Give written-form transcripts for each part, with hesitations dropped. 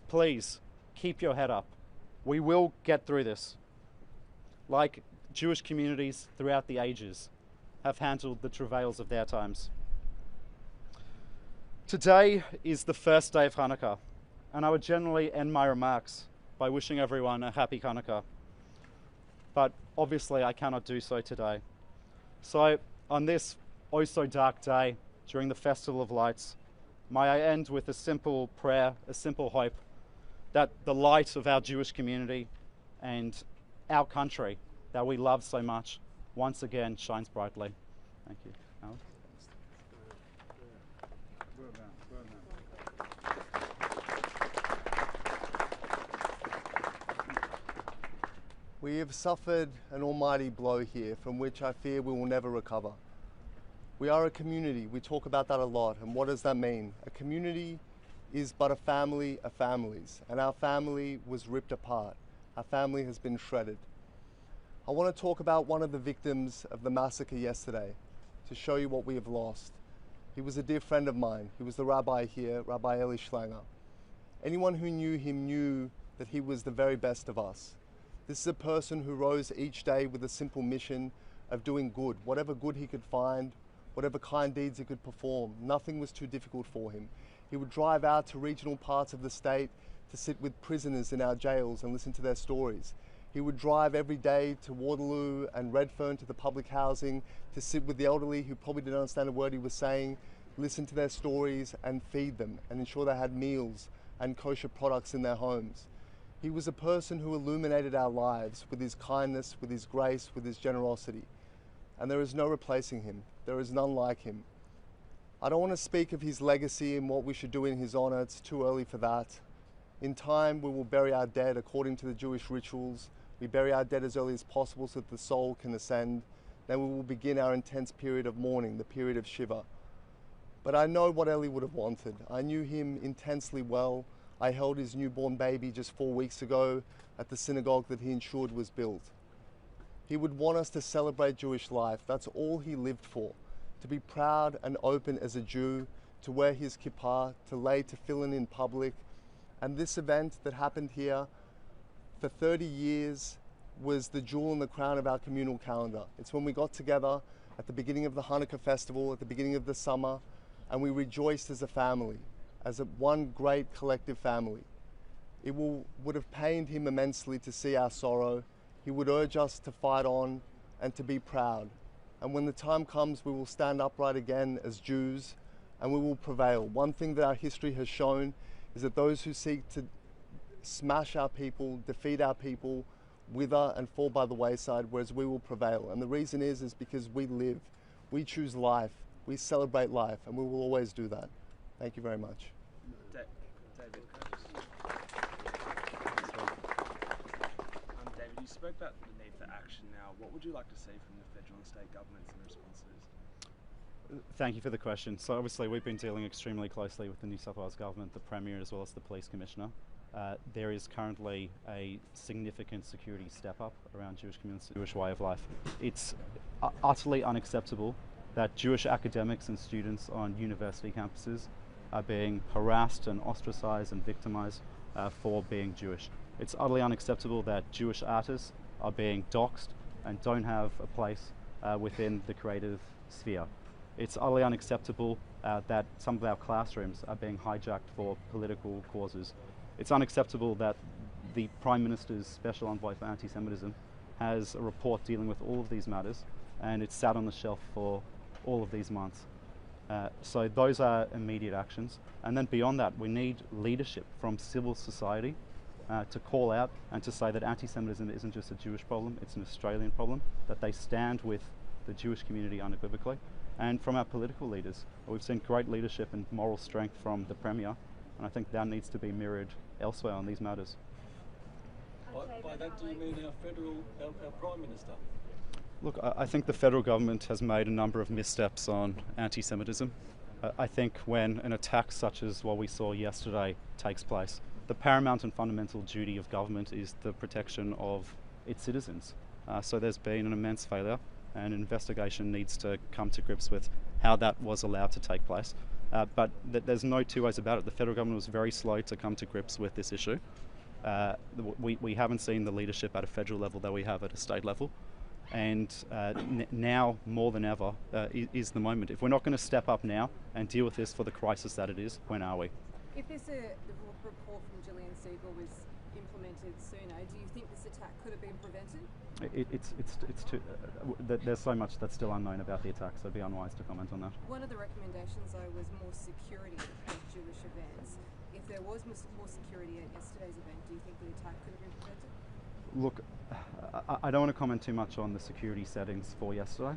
please keep your head up. We will get through this. Like Jewish communities throughout the ages have handled the travails of their times. Today is the first day of Hanukkah, and I would generally end my remarks by wishing everyone a happy Hanukkah. But obviously I cannot do so today. So on this oh so dark day during the Festival of Lights, may I end with a simple prayer, a simple hope that the light of our Jewish community and our country that we love so much once again shines brightly. Thank you. Alan? We have suffered an almighty blow here from which I fear we will never recover. We are a community, we talk about that a lot, and what does that mean? A community is but a family of families, and our family was ripped apart. Our family has been shredded. I want to talk about one of the victims of the massacre yesterday to show you what we have lost. He was a dear friend of mine. He was the rabbi here, Rabbi Eli Schlanger. Anyone who knew him knew that he was the very best of us. This is a person who rose each day with a simple mission of doing good, whatever good he could find, whatever kind deeds he could perform. Nothing was too difficult for him. He would drive out to regional parts of the state to sit with prisoners in our jails and listen to their stories. He would drive every day to Waterloo and Redfern to the public housing to sit with the elderly who probably didn't understand a word he was saying, listen to their stories and feed them and ensure they had meals and kosher products in their homes. He was a person who illuminated our lives with his kindness, with his grace, with his generosity. And there is no replacing him. There is none like him. I don't want to speak of his legacy and what we should do in his honor. It's too early for that. In time, we will bury our dead according to the Jewish rituals. We bury our dead as early as possible so that the soul can ascend. Then we will begin our intense period of mourning, the period of Shiva. But I know what Eli would have wanted. I knew him intensely well. I held his newborn baby just 4 weeks ago at the synagogue that he ensured was built. He would want us to celebrate Jewish life. That's all he lived for. To be proud and open as a Jew, to wear his kippah, to lay tefillin in public. And this event that happened here for 30 years was the jewel in the crown of our communal calendar. It's when we got together at the beginning of the Hanukkah festival, at the beginning of the summer, and we rejoiced as a family, as one great collective family. It would have pained him immensely to see our sorrow. He would urge us to fight on and to be proud. And when the time comes, we will stand upright again as Jews and we will prevail. One thing that our history has shown is that those who seek to smash our people, defeat our people, wither and fall by the wayside, whereas we will prevail. And the reason is because we live, we choose life, we celebrate life, and we will always do that. Thank you very much. David, David, you spoke about the need for action now. What would you like to see from the federal and state governments in response to this? Thank you for the question. So obviously we've been dealing extremely closely with the New South Wales government, the Premier as well as the Police Commissioner. There is currently a significant security step up around Jewish communities, Jewish way of life. It's utterly unacceptable that Jewish academics and students on university campuses are being harassed and ostracized and victimized for being Jewish. It's utterly unacceptable that Jewish artists are being doxxed and don't have a place within the creative sphere. It's utterly unacceptable that some of our classrooms are being hijacked for political causes. It's unacceptable that the Prime Minister's Special Envoy for Anti-Semitism has a report dealing with all of these matters, and it's sat on the shelf for all of these months. So those are immediate actions. And then beyond that, we need leadership from civil society to call out and to say that anti-Semitism isn't just a Jewish problem, it's an Australian problem, that they stand with the Jewish community unequivocally. And from our political leaders, we've seen great leadership and moral strength from the Premier, and I think that needs to be mirrored elsewhere on these matters. By that, do you mean our Prime Minister? Look, I think the federal government has made a number of missteps on anti-Semitism. I think when an attack such as what we saw yesterday takes place, the paramount and fundamental duty of government is the protection of its citizens. So there's been an immense failure, and an investigation needs to come to grips with how that was allowed to take place. But there's no two ways about it. The federal government was very slow to come to grips with this issue. We haven't seen the leadership at a federal level that we have at a state level. And now, more than ever, is the moment. If we're not going to step up now and deal with this for the crisis that it is, when are we? If this report from Gillian Siegel was implemented sooner, do you think this attack could have been prevented? It's too, there's so much that's still unknown about the attack, so it'd be unwise to comment on that. One of the recommendations, though, was more security at Jewish events. If there was more security at yesterday's event, do you think the attack could have been prevented? Look, I don't want to comment too much on the security settings for yesterday,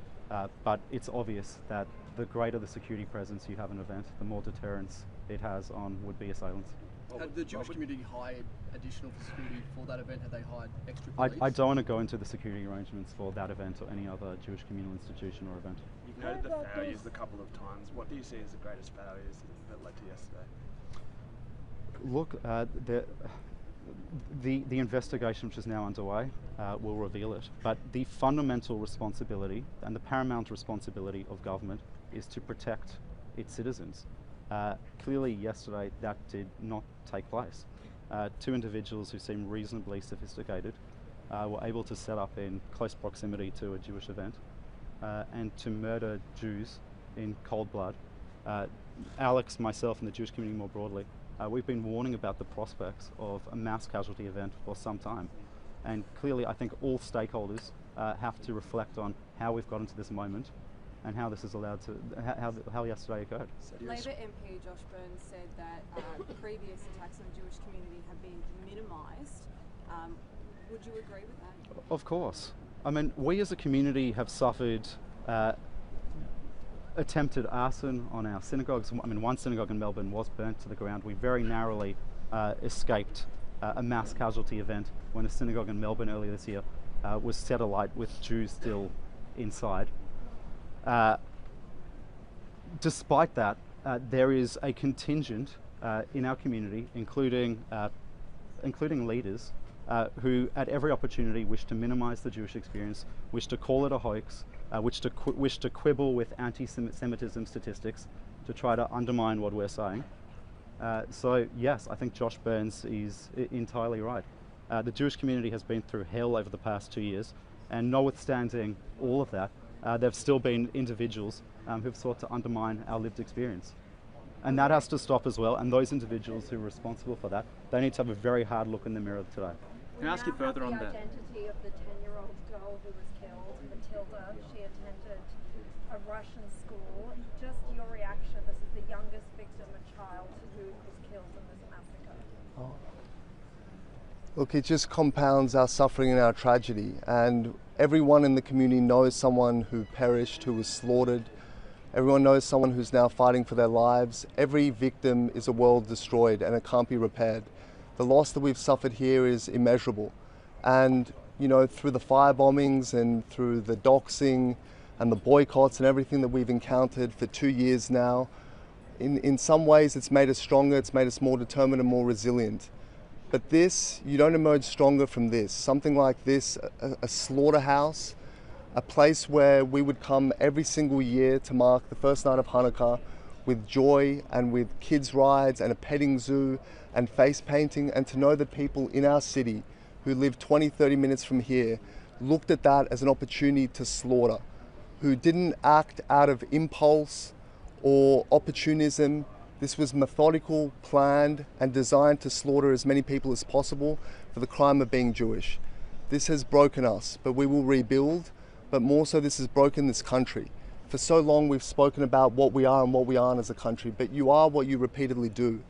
but it's obvious that the greater the security presence you have in an event, the more deterrence it has on would-be assailants. Had the Jewish community hired additional security for that event? Had they hired extra police? I don't want to go into the security arrangements for that event or any other Jewish communal institution or event. You've noted the failures a couple of times. What do you see as the greatest failures that led to yesterday? Look, the investigation which is now underway will reveal it. But the fundamental responsibility and the paramount responsibility of government is to protect its citizens. Clearly yesterday that did not take place. Two individuals who seem reasonably sophisticated were able to set up in close proximity to a Jewish event and to murder Jews in cold blood. Alex, myself and the Jewish community more broadly, we've been warning about the prospects of a mass casualty event for some time. And clearly I think all stakeholders have to reflect on how we've gotten to this moment and how this is allowed to, how yesterday occurred. Labour MP Josh Burns said that previous attacks on the Jewish community have been minimised. Would you agree with that? Of course. I mean, we as a community have suffered attempted arson on our synagogues. I mean, one synagogue in Melbourne was burnt to the ground. We very narrowly escaped a mass casualty event when a synagogue in Melbourne earlier this year was set alight with Jews still inside. Despite that, there is a contingent in our community, including leaders, who at every opportunity wish to minimise the Jewish experience, wish to call it a hoax, wish to quibble with anti-Semitism statistics to try to undermine what we're saying. So yes, I think Josh Burns is entirely right. The Jewish community has been through hell over the past 2 years, and notwithstanding all of that, there have still been individuals who've sought to undermine our lived experience. And that has to stop as well, and those individuals who are responsible for that, they need to have a very hard look in the mirror today. Can I ask you further on that? The identity of the 10-year-old girl who was killed, Matilda. She attended a Russian school. Just your reaction. This is the youngest victim, a child who was killed in this massacre. Look, it just compounds our suffering and our tragedy. And everyone in the community knows someone who perished, who was slaughtered. Everyone knows someone who's now fighting for their lives. Every victim is a world destroyed and it can't be repaired. The loss that we've suffered here is immeasurable. And, you know, through the fire bombings and through the doxing and the boycotts and everything that we've encountered for 2 years now, in some ways it's made us stronger, it's made us more determined and more resilient. But this, you don't emerge stronger from this. Something like this, a slaughterhouse, a place where we would come every single year to mark the first night of Hanukkah with joy and with kids' rides and a petting zoo and face painting, and to know that people in our city who live 20, 30 minutes from here looked at that as an opportunity to slaughter, who didn't act out of impulse or opportunism. This was methodical, planned, and designed to slaughter as many people as possible for the crime of being Jewish. This has broken us, but we will rebuild. But more so, this has broken this country. For so long we've spoken about what we are and what we aren't as a country, but you are what you repeatedly do.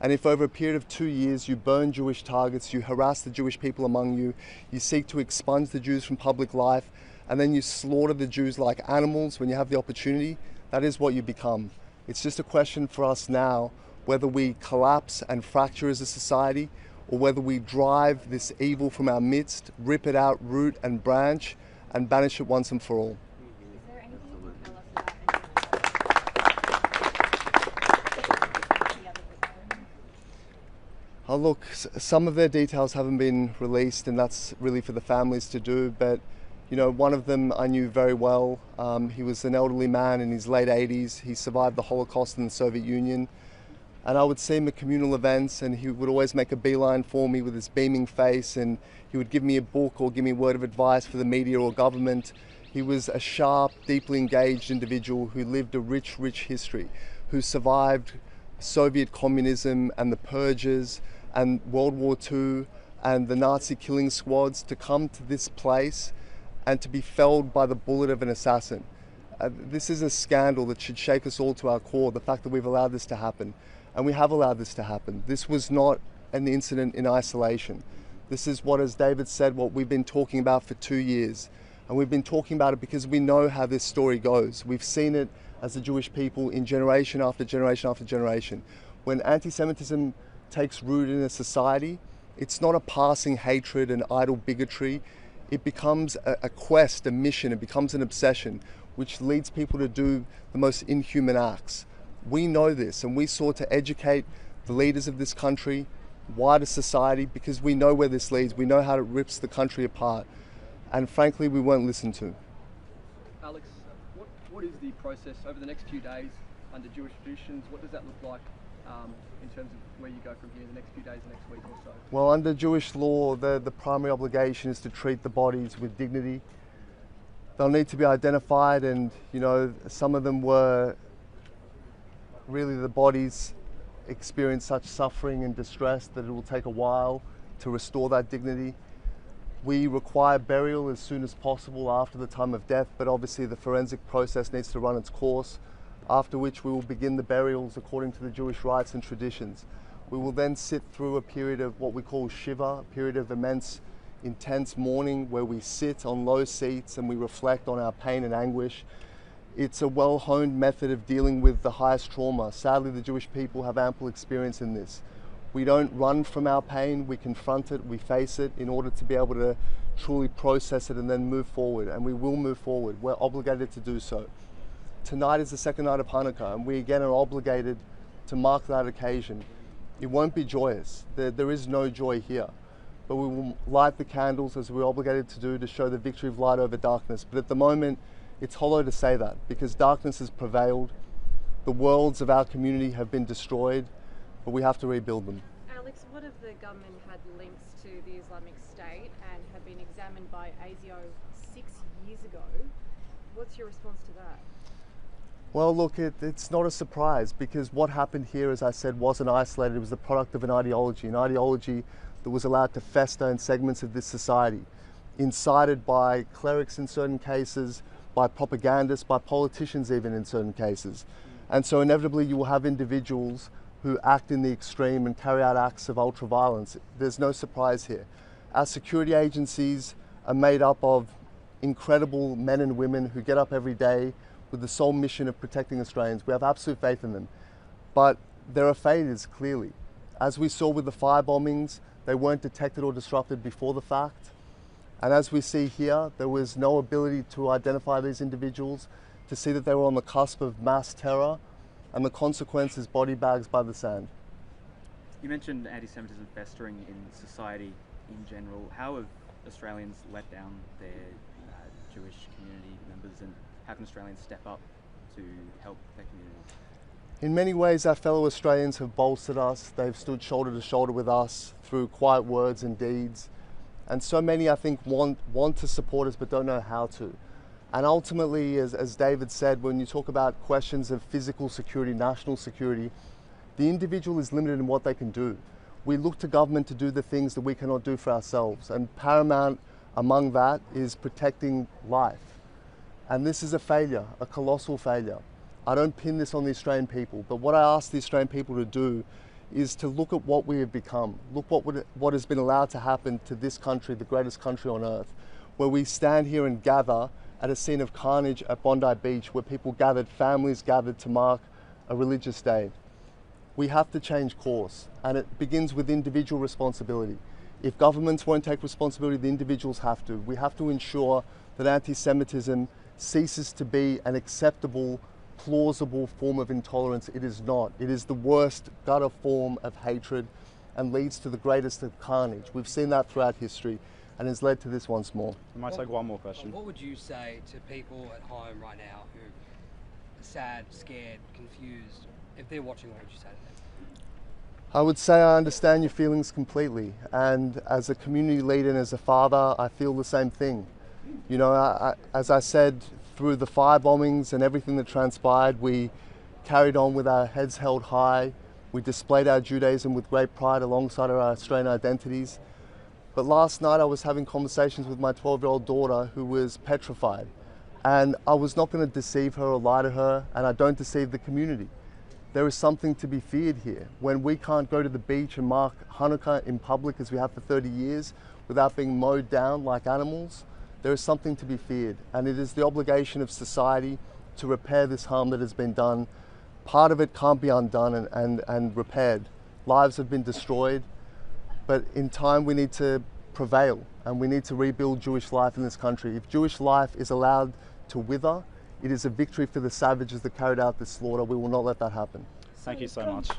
And if over a period of 2 years you burn Jewish targets, you harass the Jewish people among you, you seek to expunge the Jews from public life, and then you slaughter the Jews like animals when you have the opportunity, that is what you become. It's just a question for us now whether we collapse and fracture as a society, or whether we drive this evil from our midst, rip it out root and branch, and banish it once and for all. Is there anything you can tell us about the other victims? Oh, look, some of their details haven't been released, and that's really for the families to do, but You know, one of them I knew very well. He was an elderly man in his late 80s. He survived the Holocaust in the Soviet Union. And I would see him at communal events, and he would always make a beeline for me with his beaming face, and he would give me a book or give me a word of advice for the media or government. He was a sharp, deeply engaged individual who lived a rich, rich history, who survived Soviet communism and the purges and World War II and the Nazi killing squads to come to this place and to be felled by the bullet of an assassin. This is a scandal that should shake us all to our core, the fact that we've allowed this to happen. And we have allowed this to happen. This was not an incident in isolation. This is what, as David said, what we've been talking about for 2 years. And we've been talking about it because we know how this story goes. We've seen it as the Jewish people in generation after generation after generation. When anti-Semitism takes root in a society, it's not a passing hatred and idle bigotry. It becomes a quest, a mission, it becomes an obsession, which leads people to do the most inhuman acts. We know this, and we sought to educate the leaders of this country, wider society, because we know where this leads. We know how it rips the country apart. And frankly, we weren't listened to. Alex, what is the process over the next few days under Jewish traditions? What does that look like in terms of where you go from here the next few days, the next week or so? Well, under Jewish law, the primary obligation is to treat the bodies with dignity. They'll need to be identified, and you know, some of them were really, the bodies experience such suffering and distress that it will take a while to restore that dignity. We require burial as soon as possible after the time of death, but obviously the forensic process needs to run its course, after which we will begin the burials according to the Jewish rites and traditions. We will then sit through a period of what we call Shiva, a period of immense, intense mourning, where we sit on low seats and we reflect on our pain and anguish. It's a well-honed method of dealing with the highest trauma. Sadly, the Jewish people have ample experience in this. We don't run from our pain, we confront it, we face it in order to be able to truly process it and then move forward, and we will move forward. We're obligated to do so. Tonight is the second night of Hanukkah, and we again are obligated to mark that occasion. It won't be joyous. There is no joy here, but we will light the candles as we're obligated to do to show the victory of light over darkness. But at the moment, it's hollow to say that, because darkness has prevailed. The worlds of our community have been destroyed, but we have to rebuild them. Alex, what if the gunmen had links to the Islamic State and had been examined by ASIO 6 years ago? What's your response to that? Well, look, it's not a surprise, because what happened here, as I said, wasn't isolated. It was the product of an ideology that was allowed to fester in segments of this society, incited by clerics in certain cases, by propagandists, by politicians even in certain cases. And so inevitably you will have individuals who act in the extreme and carry out acts of ultra-violence. There's no surprise here. Our security agencies are made up of incredible men and women who get up every day with the sole mission of protecting Australians. We have absolute faith in them. But there are failures, clearly. As we saw with the fire bombings, they weren't detected or disrupted before the fact. And as we see here, there was no ability to identify these individuals, to see that they were on the cusp of mass terror, and the consequence is body bags by the sand. You mentioned anti-Semitism festering in society in general. How have Australians let down their Jewish community members, and how can Australians step up to help their communities? In many ways, our fellow Australians have bolstered us. They've stood shoulder to shoulder with us through quiet words and deeds. And so many, I think, want to support us but don't know how to. And ultimately, as David said, when you talk about questions of physical security, national security, the individual is limited in what they can do. We look to government to do the things that we cannot do for ourselves. And paramount among that is protecting life. And this is a failure, a colossal failure. I don't pin this on the Australian people, but what I ask the Australian people to do is to look at what we have become. Look what has been allowed to happen to this country, the greatest country on earth, where we stand here and gather at a scene of carnage at Bondi Beach, where people gathered, families gathered to mark a religious day. We have to change course, and it begins with individual responsibility. If governments won't take responsibility, the individuals have to. We have to ensure that anti-Semitism ceases to be an acceptable, plausible form of intolerance. It is not. It is the worst gutter form of hatred and leads to the greatest of carnage. We've seen that throughout history. and has led to this once more. We might take one more question. What would you say to people at home right now who are sad, scared, confused? If they're watching, what would you say to them? I would say I understand your feelings completely, and as a community leader and as a father, I feel the same thing. You know, as I said, through the fire bombings and everything that transpired, we carried on with our heads held high. We displayed our Judaism with great pride alongside our Australian identities. But last night I was having conversations with my 12-year-old daughter who was petrified. And I was not going to deceive her or lie to her, and I don't deceive the community. There is something to be feared here. When we can't go to the beach and mark Hanukkah in public as we have for 30 years without being mowed down like animals, there is something to be feared. And it is the obligation of society to repair this harm that has been done. Part of it can't be undone and repaired. Lives have been destroyed, but in time we need to prevail and we need to rebuild Jewish life in this country. If Jewish life is allowed to wither, it is a victory for the savages that carried out this slaughter. We will not let that happen. Thank you so much.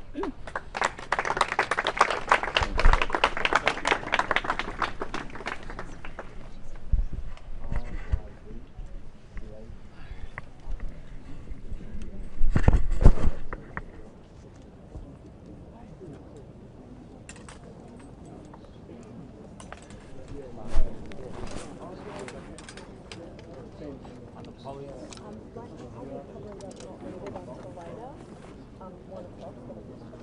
Right now, probably not needed until later, 1 o'clock.